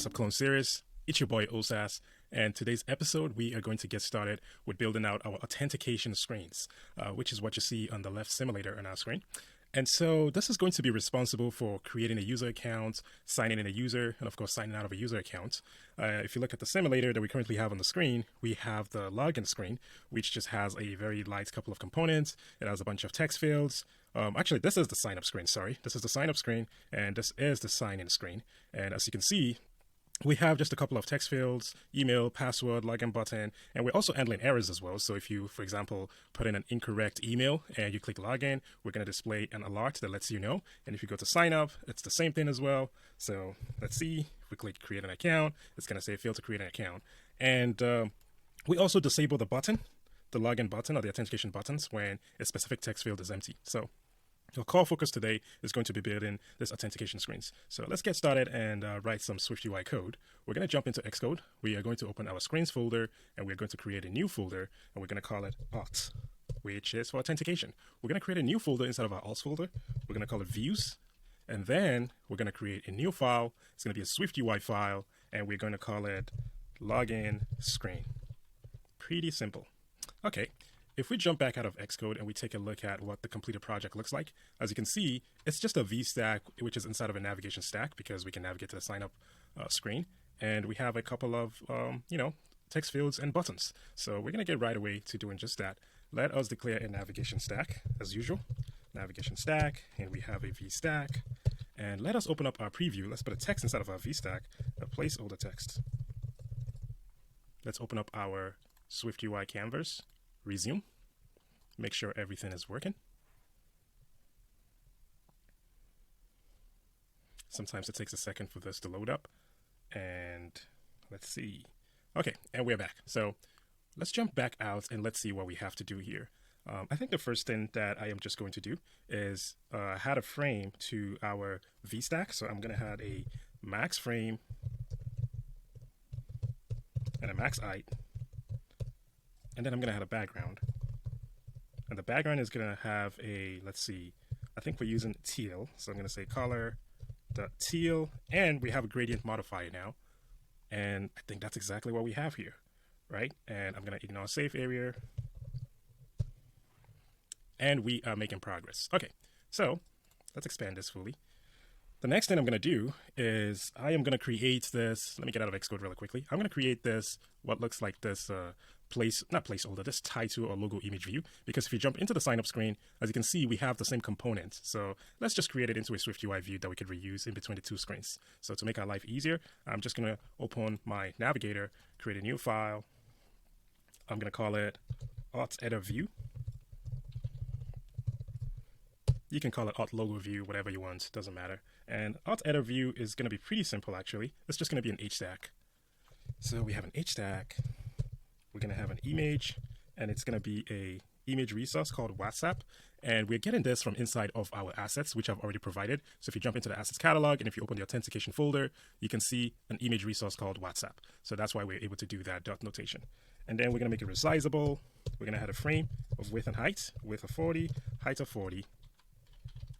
Startup Clone series. It's your boy Osas, and today's episode we are going to get started with building out our authentication screens, which is what you see on the left simulator on our screen. And so this is going to be responsible for creating a user account, signing in a user, and of course signing out of a user account. If you look at the simulator that we currently have on the screen, we have the login screen, which just has a very light couple of components. It has a bunch of text fields. Actually, this is the sign up screen. Sorry, this is the sign up screen, and this is the sign in screen. And as you can see, we have just a couple of text fields, email, password, login button, and we're also handling errors as well. So if you, for example, put in an incorrect email and you click login, we're going to display an alert that lets you know. And if you go to sign up, it's the same thing as well. So let's see, if we click create an account, it's going to say fail to create an account. And we also disable the button, the login button or the authentication buttons when a specific text field is empty. So your core focus today is going to be building this authentication screens. So let's get started and write some SwiftUI code. We're going to jump into Xcode. We are going to open our screens folder, and we're going to create a new folder, and we're going to call it auth, which is for authentication. We're going to create a new folder inside of our auth folder. We're going to call it views, and then we're going to create a new file. It's going to be a SwiftUI file, and we're going to call it login screen. Pretty simple. Okay. If we jump back out of Xcode and we take a look at what the completed project looks like, as you can see, it's just a VStack, which is inside of a navigation stack because we can navigate to the sign up screen. And we have a couple of, text fields and buttons. So we're going to get right away to doing just that. Let us declare a navigation stack as usual. Navigation stack, and we have a VStack. And let us open up our preview. Let's put a text inside of our VStack, a placeholder text. Let's open up our SwiftUI canvas. Resume. Make sure everything is working. Sometimes it takes a second for this to load up. And let's see. Okay, and we're back. So let's jump back out and let's see what we have to do here. I think the first thing that I am just going to do is add a frame to our VStack. So I'm going to add a max frame and a max height. And then I'm going to add a background. And the background is going to have a, let's see, I think we're using teal. So I'm going to say color.teal. And we have a gradient modifier now. And I think that's exactly what we have here, right? And I'm going to ignore safe area. And we are making progress. Okay, so let's expand this fully. The next thing I'm going to do is I am going to create this. Let me get out of Xcode really quickly. I'm going to create this, what looks like this this title or logo image view, because if you jump into the sign up screen, as you can see, we have the same component. So let's just create it into a SwiftUI view that we could reuse in between the two screens. So to make our life easier, I'm just going to open my navigator, create a new file. I'm going to call it auth editor view. You can call it auth logo view, whatever you want, doesn't matter. And auth editor view is going to be pretty simple, actually. It's just going to be an HStack. So we have an HStack. We're going to have an image, and it's going to be a image resource called WhatsApp. And we're getting this from inside of our assets, which I've already provided. So if you jump into the assets catalog, and if you open the authentication folder, you can see an image resource called WhatsApp. So that's why we're able to do that dot notation. And then we're going to make it resizable. We're going to add a frame of width and height, width of 40, height of 40.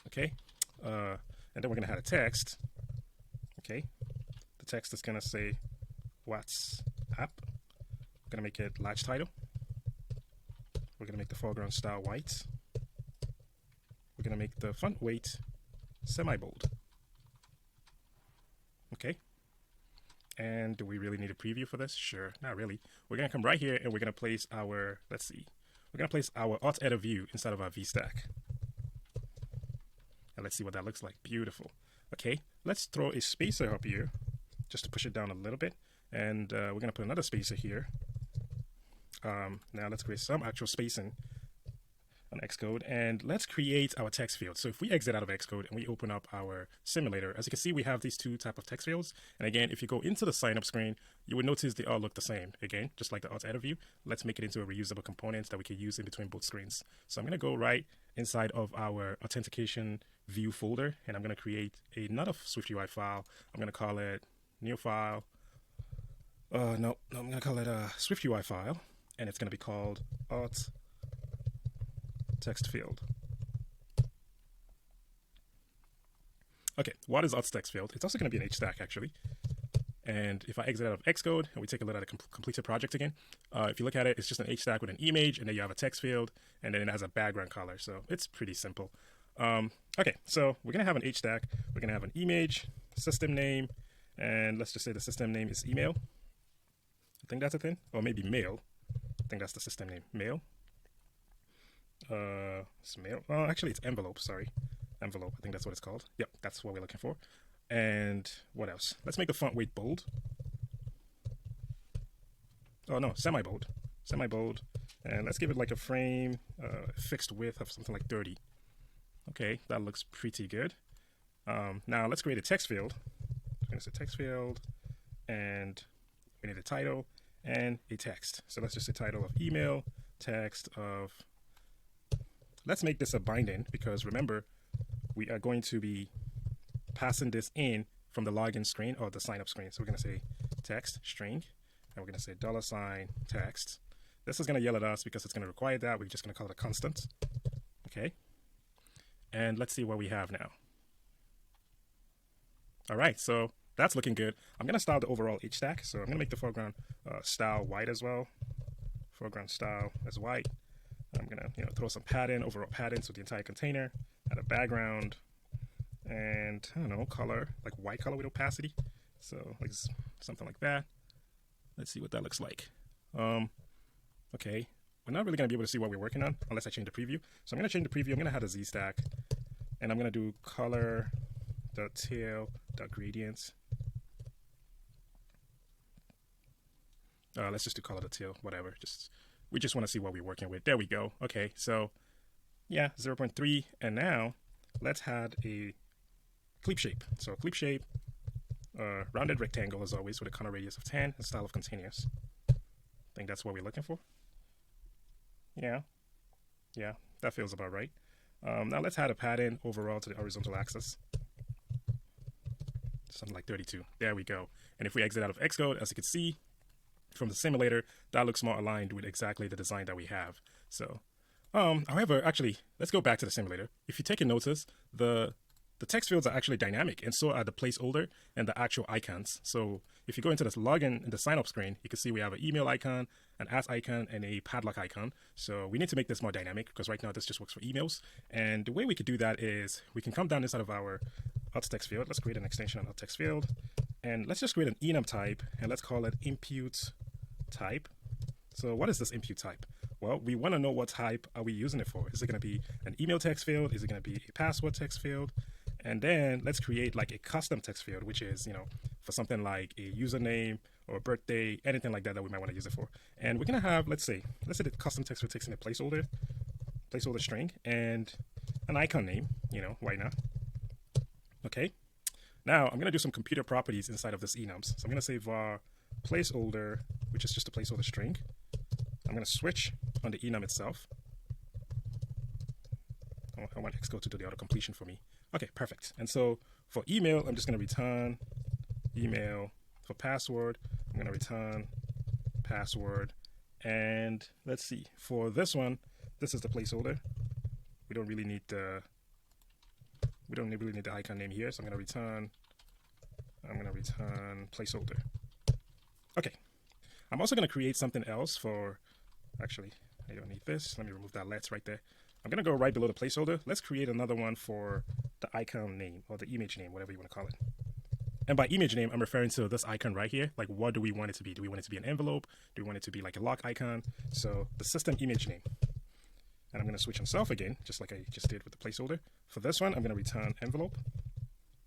Okay, and then we're going to add a text. Okay, the text is going to say WhatsApp. We're going to make it large title. We're going to make the foreground style white. We're going to make the font weight semi-bold. Okay, and do we really need a preview for this? Sure, not really. We're going to come right here and we're going to place our, let's see, we're going to place our auth editor view inside of our VStack. And let's see what that looks like. Beautiful. Okay, let's throw a spacer up here just to push it down a little bit. And we're going to put another spacer here. Now let's create some actual spacing on Xcode. And let's create our text field. So if we exit out of Xcode and we open up our simulator, as you can see, we have these two type of text fields. And again, if you go into the sign up screen, you would notice they all look the same. Again, just like the auth editor view, let's make it into a reusable component that we can use in between both screens. So I'm going to go right inside of our authentication view folder, and I'm going to create another SwiftUI file. I'm going to call it new file. I'm going to call it a SwiftUI file, and it's going to be called auth text field. Okay, what is auth text field? It's also going to be an HStack actually. And if I exit out of Xcode and we take a look at a completed project again, if you look at it, it's just an H stack with an image, and then you have a text field, and then it has a background color. So it's pretty simple. Okay, so we're going to have an H stack. We're going to have an image, system name, and let's just say the system name is email. I think that's a thing. Or maybe mail. I think that's the system name, mail. It's mail. Oh, actually, it's envelope. Sorry. Envelope. I think that's what it's called. Yep, that's what we're looking for. And what else? Let's make the font weight bold. Oh, no, semi-bold. Semi-bold. And let's give it like a frame fixed width of something like 30. Okay, that looks pretty good. Now let's create a text field. I'm going to say text field, and we need a title and a text. So let's just say title of email, text of, let's make this a binding, because remember, we are going to be passing this in from the login screen or the sign up screen. So we're going to say text string, and we're going to say $text. This is going to yell at us because it's going to require that. We're just going to call it a constant. Okay. And let's see what we have now. All right, so that's looking good. I'm going to style the overall H stack. So I'm going to make the foreground style white as well. Foreground style as white. I'm going to throw some padding, overall padding, so the entire container, add a background, and I don't know, color, like white color with opacity. So like something like that. Let's see what that looks like. Okay. We're not really going to be able to see what we're working on unless I change the preview. So I'm going to change the preview. I'm going to add a Z stack, and I'm going to do color.tail.gradients. Let's just do color.tail, whatever. We just want to see what we're working with. There we go. Okay, so yeah, 0.3. And now let's add a clip shape. So clip shape, rounded rectangle as always with a corner radius of 10 and style of continuous. I think that's what we're looking for. Yeah, that feels about right. Now let's add a padding overall to the horizontal axis. Something like 32. There we go. And if we exit out of Xcode, as you can see from the simulator, that looks more aligned with exactly the design that we have. So, however, actually, let's go back to the simulator. If you take a notice, the text fields are actually dynamic, and so are the placeholder and the actual icons. So if you go into this login and the sign up screen, you can see we have an email icon, an @ icon, and a padlock icon. So we need to make this more dynamic, because right now this just works for emails. And the way we could do that is we can come down inside of our alt text field. Let's create an extension on alt text field, and let's just create an enum type, and let's call it impute type. So what is this impute type? Well, we want to know what type are we using it for. Is it going to be an email text field? Is it going to be a password text field? And then let's create like a custom text field, which is, for something like a username or a birthday, anything like that that we might want to use it for. And we're going to have, let's say the custom text field takes in a placeholder string and an icon name, why not? Okay. Now I'm going to do some computer properties inside of this enums. So I'm going to say var placeholder, which is just a placeholder string. I'm going to switch on the enum itself. Oh, I want Xcode to do the auto completion for me. Okay, perfect. And so for email, I'm just going to return email. For password, I'm going to return password. And let's see, for this one, this is the placeholder. We don't really need the icon name here, so I'm going to return placeholder. Okay. I'm also going to create something else for, actually, I don't need this. Let me remove that let's right there. I'm going to go right below the placeholder. Let's create another one for the icon name or the image name, whatever you want to call it. And by image name, I'm referring to this icon right here. Like, what do we want it to be? Do we want it to be an envelope? Do we want it to be like a lock icon? So the system image name. And I'm going to switch on self again, just like I just did with the placeholder. For this one, I'm going to return envelope.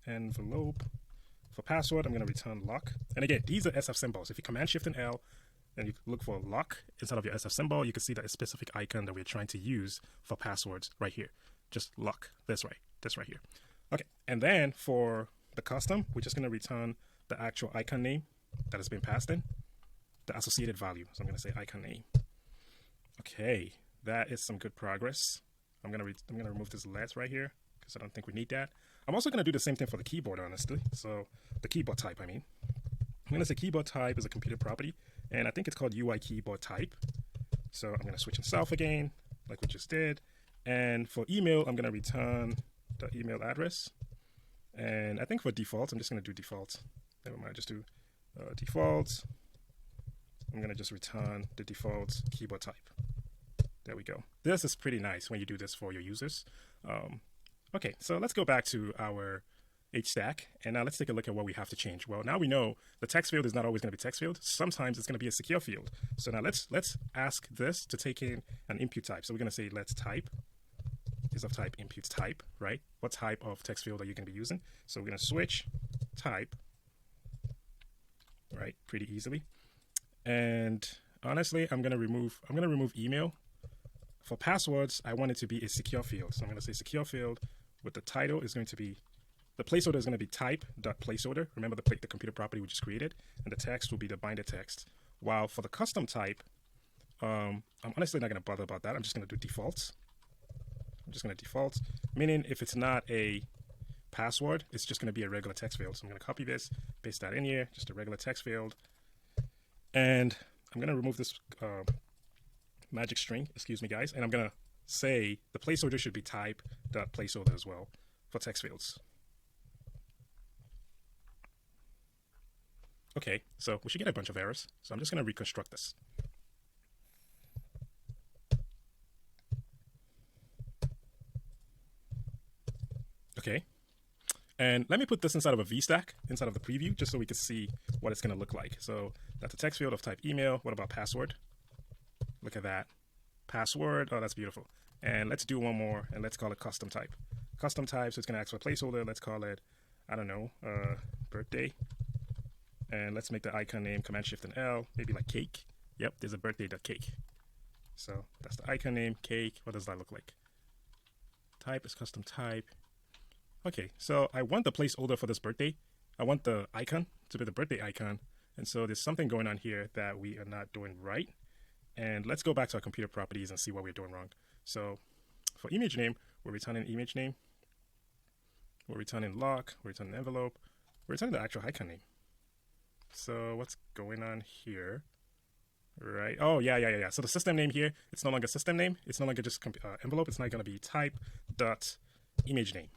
For password, I'm going to return lock. And again, these are SF symbols. If you Command Shift and L, and you look for lock inside of your SF symbol, you can see that a specific icon that we're trying to use for passwords right here. Just lock this right here. Okay, and then for the custom, we're just going to return the actual icon name that has been passed in, the associated value. So I'm going to say icon name. Okay, that is some good progress. I'm going to remove this let right here because I don't think we need that. I'm also going to do the same thing for the keyboard, honestly. So the keyboard type, I'm going to say keyboard type is a computer property, and I think it's called UI keyboard type. So I'm going to switch in self again, like we just did. And for email, I'm going to return the email address. And I think for default, I'm just going to do default. Never mind, just do default. I'm going to just return the default keyboard type. There we go. This is pretty nice when you do this for your users. Okay, so let's go back to our HStack, and now let's take a look at what we have to change. Well, now we know the text field is not always going to be text field. Sometimes it's going to be a secure field. So now let's ask this to take in an input type. So we're going to say let's type is of type input type, right? What type of text field are you going to be using? So we're going to switch type, right? Pretty easily. And honestly, I'm going to remove email. For passwords, I want it to be a secure field. So I'm going to say secure field with the title is going to be, the placeholder is going to be type.placeholder. Remember the computer property we just created, and the text will be the binder text. While for the custom type, I'm honestly not going to bother about that. I'm just going to do defaults. I'm just going to default, meaning if it's not a password, it's just going to be a regular text field. So I'm going to copy this, paste that in here, just a regular text field. And I'm going to remove this magic string, excuse me guys, and I'm going to say the placeholder should be type.placeholder as well for text fields. Okay, so we should get a bunch of errors. So I'm just going to reconstruct this. Okay, and let me put this inside of a VStack, inside of the preview, just so we can see what it's going to look like. So that's a text field of type email. What about password? Look at that. Password. Oh, that's beautiful. And let's do one more, and let's call it custom type. Custom type, so it's going to ask for a placeholder. Let's call it, I don't know, birthday. And let's make the icon name Command-Shift and L, maybe like cake. Yep, there's a birthday.cake. So that's the icon name, cake. What does that look like? Type is custom type. Okay, so I want the placeholder for this birthday. I want the icon to be the birthday icon. And so there's something going on here that we are not doing right. And let's go back to our computer properties and see what we're doing wrong. So for image name, we're returning image name. We're returning lock, we're returning envelope, we're returning the actual icon name. So what's going on here? Right. Oh, yeah. So the system name here, it's no longer system name. It's no longer just envelope. It's not going to be type.image name.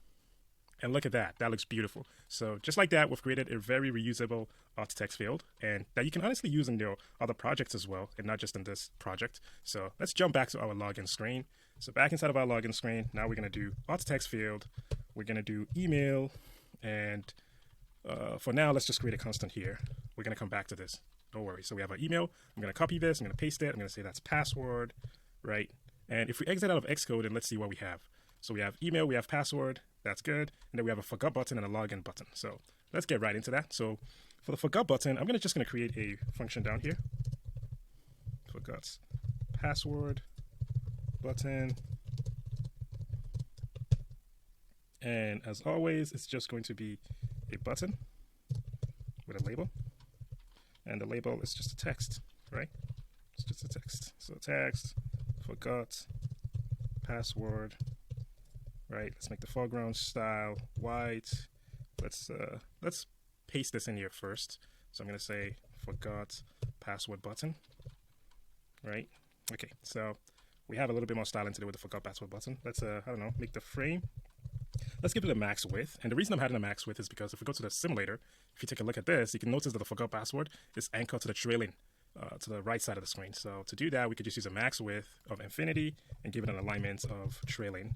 And look at that. That looks beautiful. So just like that, we've created a very reusable alt text field, and that you can honestly use in your other projects as well, and not just in this project. So let's jump back to our login screen. So back inside of our login screen, now we're going to do alt text field. We're going to do email. And for now, let's just create a constant here. We're going to come back to this. Don't worry. So we have our email. I'm going to copy this. I'm going to paste it. I'm going to say that's password, right? And if we exit out of Xcode, and let's see what we have. So we have email, we have password, that's good. And then we have a forgot button and a login button. So let's get right into that. So for the forgot button, I'm just going to create a function down here. Forgot password button. And as always, it's just going to be a button with a label. And the label is just a text, right? It's just a text. So text, forgot, password. Right, let's make the foreground style white. Let's paste this in here first. So I'm going to say forgot password button. Right. Okay. So we have a little bit more styling to do with the forgot password button. Let's I don't know, make the frame. Let's give it a max width. And the reason I'm having a max width is because if we go to the simulator, if you take a look at this, you can notice that the forgot password is anchored to the trailing, to the right side of the screen. So to do that, we could just use a max width of infinity and give it an alignment of trailing.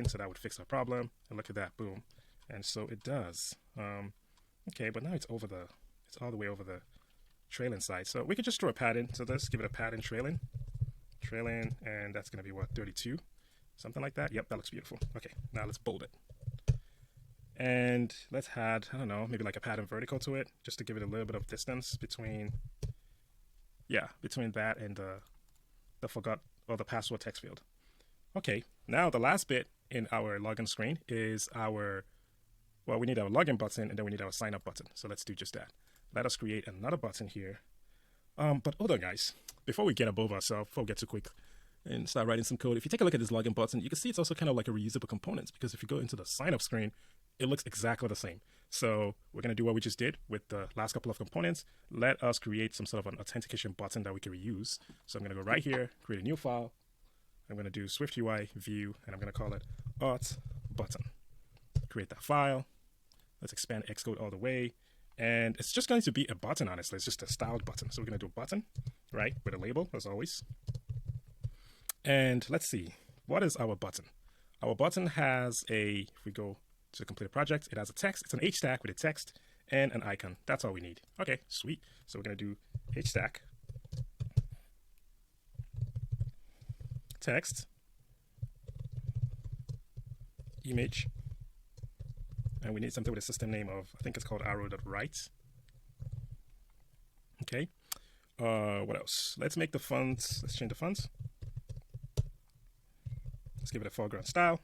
So that would fix our problem. And look at that, boom. And so it does. Okay, but now it's all the way over the trailing side. So we could just throw a padding to this, give it a padding trailing, and that's going to be what, 32, something like that. Yep, that looks beautiful. Okay, now let's bold it. And let's add, I don't know, maybe like a pattern vertical to it, just to give it a little bit of distance between that and the forgot or the password text field. Okay, now the last bit in our login screen is we need our login button, and then we need our sign up button. So let's do just that. Let us create another button here. But hold on, guys. Before we get above ourselves, before we get too quick and start writing some code, if you take a look at this login button, you can see it's also kind of like a reusable component, because if you go into the sign up screen, it looks exactly the same. So we're going to do what we just did with the last couple of components. Let us create some sort of an authentication button that we can reuse. So I'm going to go right here, create a new file. I'm going to do SwiftUI view, and I'm going to call it auth button. Create that file. Let's expand Xcode all the way. And it's just going to be a button, honestly. It's just a styled button. So we're going to do a button, right, with a label, as always. And let's see, what is our button? Our button has if we go to the completed project, it has a text. It's an H stack with a text and an icon. That's all we need. Okay, sweet. So we're going to do H stack, text, image, and we need something with a system name of, I think it's called arrow.write. Okay. What else? Let's make the fonts. Let's change the fonts. Let's give it a foreground style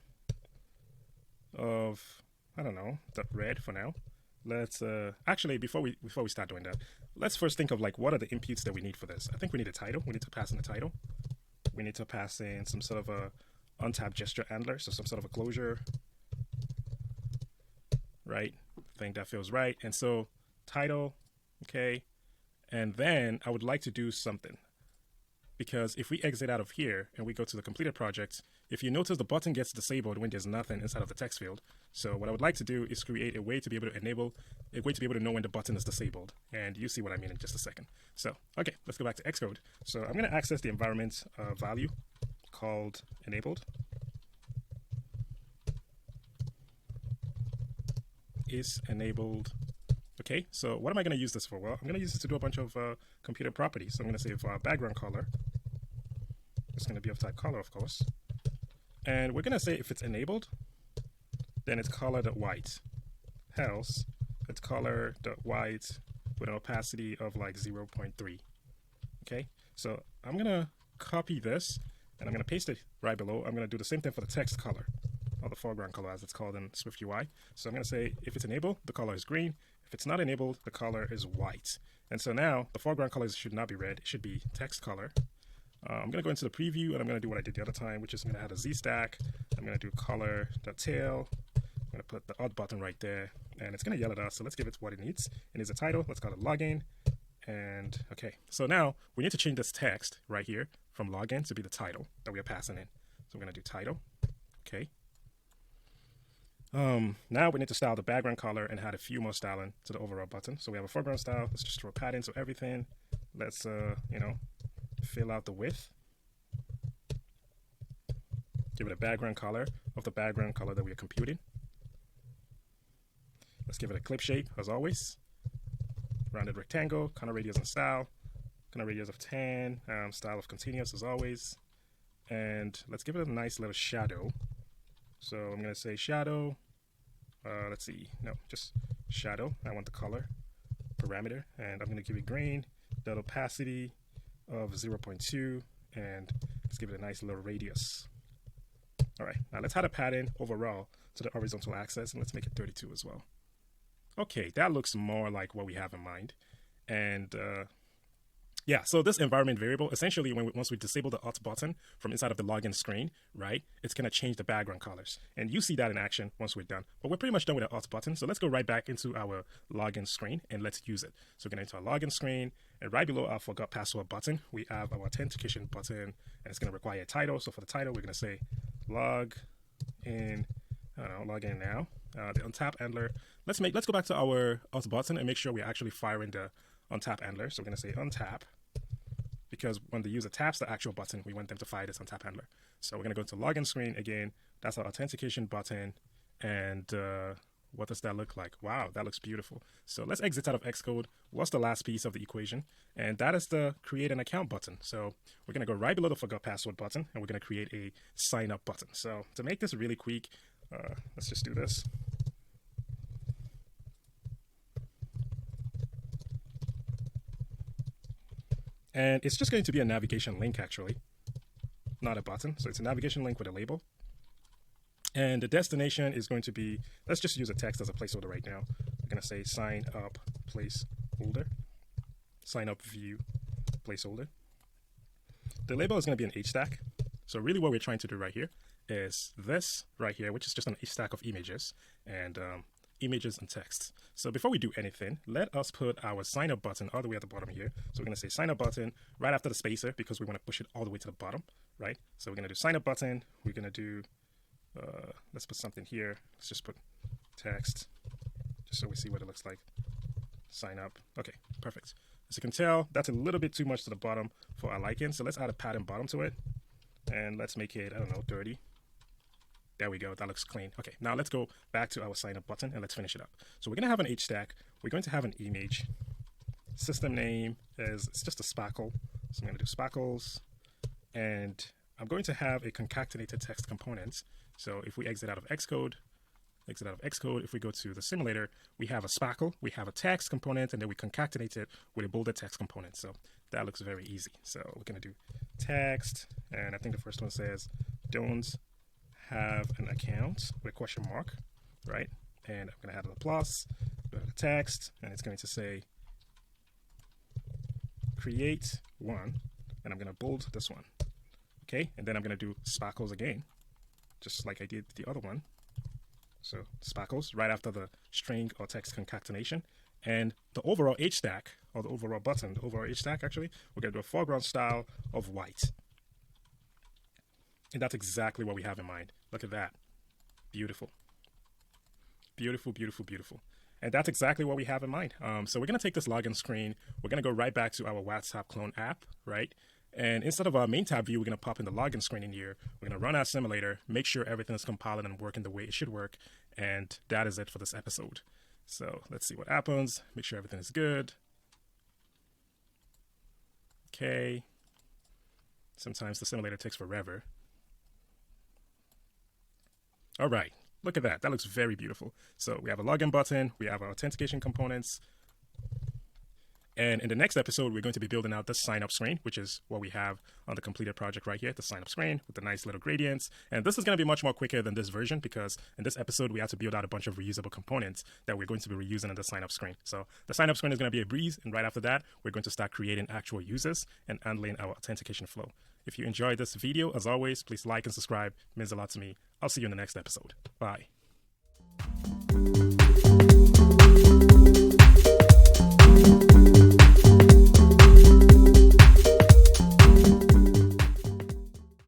of, I don't know, red for now. Let's actually, before we start doing that, let's first think of like what are the inputs that we need for this. I think we need a title. We need to pass in a title. We need to pass in some sort of a untapped gesture handler, so some sort of a closure. Right? I think that feels right. And so title, okay. And then I would like to do something, because if we exit out of here and we go to the completed project, if you notice the button gets disabled when there's nothing inside of the text field. So what I would like to do is create a way to be able to enable, a way to be able to know when the button is disabled. And you see what I mean in just a second. So, okay, let's go back to Xcode. So I'm going to access the environment value called enabled. Is enabled. Okay, so what am I going to use this for? Well, I'm going to use this to do a bunch of computer properties. So I'm going to say for our background color, it's going to be of type color, of course. And we're going to say if it's enabled, then it's color.white. Else, it's color.white with an opacity of like 0.3. Okay, so I'm going to copy this and I'm going to paste it right below. I'm going to do the same thing for the text color, or the foreground color as it's called in SwiftUI. So I'm going to say if it's enabled, the color is green. If it's not enabled, the color is white. And so now the foreground colors should not be red. It should be text color. I'm going to go into the preview and I'm going to do what I did the other time, which is I'm going to add a Z stack. I'm going to do color.tail. I'm going to put the odd button right there and it's going to yell at us. So let's give it what it needs. It needs a title. Let's call it login. And okay, so now we need to change this text right here from login to be the title that we are passing in. So we're going to do title. Okay. Now we need to style the background color and add a few more styling to the overall button. So we have a foreground style. Let's just throw a padding to everything. Let's, fill out the width. Give it a background color of the background color that we are computing. Let's give it a clip shape as always. Rounded rectangle, corner radius and style. Corner radius of 10, style of continuous as always. And let's give it a nice little shadow. So I'm going to say shadow, let's see, no, just shadow. I want the color parameter, and I'm going to give it green, that opacity of 0.2, and let's give it a nice little radius. All right, now let's add a pattern overall to the horizontal axis, and let's make it 32 as well. Okay, that looks more like what we have in mind. And yeah, so this environment variable, essentially, once we disable the auth button from inside of the login screen, right, it's going to change the background colors. And you see that in action once we're done. But we're pretty much done with the auth button. So let's go right back into our login screen and let's use it. So we're going to enter our login screen. And right below our forgot password button, we have our authentication button. And it's going to require a title. So for the title, we're going to say log in now. The untap handler. Let's go back to our auth button and make sure we're actually firing the untap handler. So we're going to say untap, because when the user taps the actual button, we want them to fire this untap handler. So we're going to go to login screen again. That's our authentication button. And what does that look like? Wow, that looks beautiful. So let's exit out of Xcode. What's the last piece of the equation? And that is the create an account button. So we're going to go right below the forgot password button, and we're going to create a sign up button. So to make this really quick, let's just do this. And it's just going to be a navigation link, actually, not a button. So it's a navigation link with a label. And the destination is going to be, let's just use a text as a placeholder right now. We're going to say sign up placeholder, sign up view placeholder. The label is going to be an H stack. So really what we're trying to do right here is this right here, which is just an H stack of images and images and text. So before we do anything, let us put our sign up button all the way at the bottom here. So we're going to say sign up button right after the spacer because we want to push it all the way to the bottom, right? So we're going to do sign up button. We're going to do, let's put something here. Let's just put text just so we see what it looks like. sign up. Okay, perfect. As you can tell, that's a little bit too much to the bottom for our liking. So let's add a pattern bottom to it. And let's make it, I don't know, 30. There we go. That looks clean. Okay, now let's go back to our sign up button and let's finish it up. So we're going to have an H stack. We're going to have an image. System name is, it's just a sparkle. So I'm going to do sparkles. And I'm going to have a concatenated text component. So if we exit out of Xcode, if we go to the simulator, we have a sparkle, we have a text component, and then we concatenate it with a bolded text component. So that looks very easy. So we're going to do text, and I think the first one says, don't have an account with a question mark, right? And I'm going to add a plus, go to the text, and it's going to say, create one, and I'm going to bold this one. Okay, and then I'm going to do sparkles again, just like I did the other one. So sparkles right after the string or text concatenation. And the overall H stack, or the overall button, the overall H stack actually, we're going to do a foreground style of white. And that's exactly what we have in mind. Look at that. Beautiful. Beautiful, beautiful, beautiful. And that's exactly what we have in mind. So we're going to take this login screen. We're going to go right back to our WhatsApp clone app, right? And instead of our main tab view, we're going to pop in the login screen in here. We're going to run our simulator, make sure everything is compiled and working the way it should work. And that is it for this episode. So let's see what happens. Make sure everything is good. Okay. Sometimes the simulator takes forever. All right. Look at that. That looks very beautiful. So we have a login button. We have our authentication components. And in the next episode, we're going to be building out the sign up screen, which is what we have on the completed project right here, the sign up screen with the nice little gradients. And this is going to be much more quicker than this version because in this episode, we had to build out a bunch of reusable components that we're going to be reusing in the sign up screen. So the sign up screen is going to be a breeze. And right after that, we're going to start creating actual users and handling our authentication flow. If you enjoyed this video, as always, please like and subscribe. It means a lot to me. I'll see you in the next episode. Bye.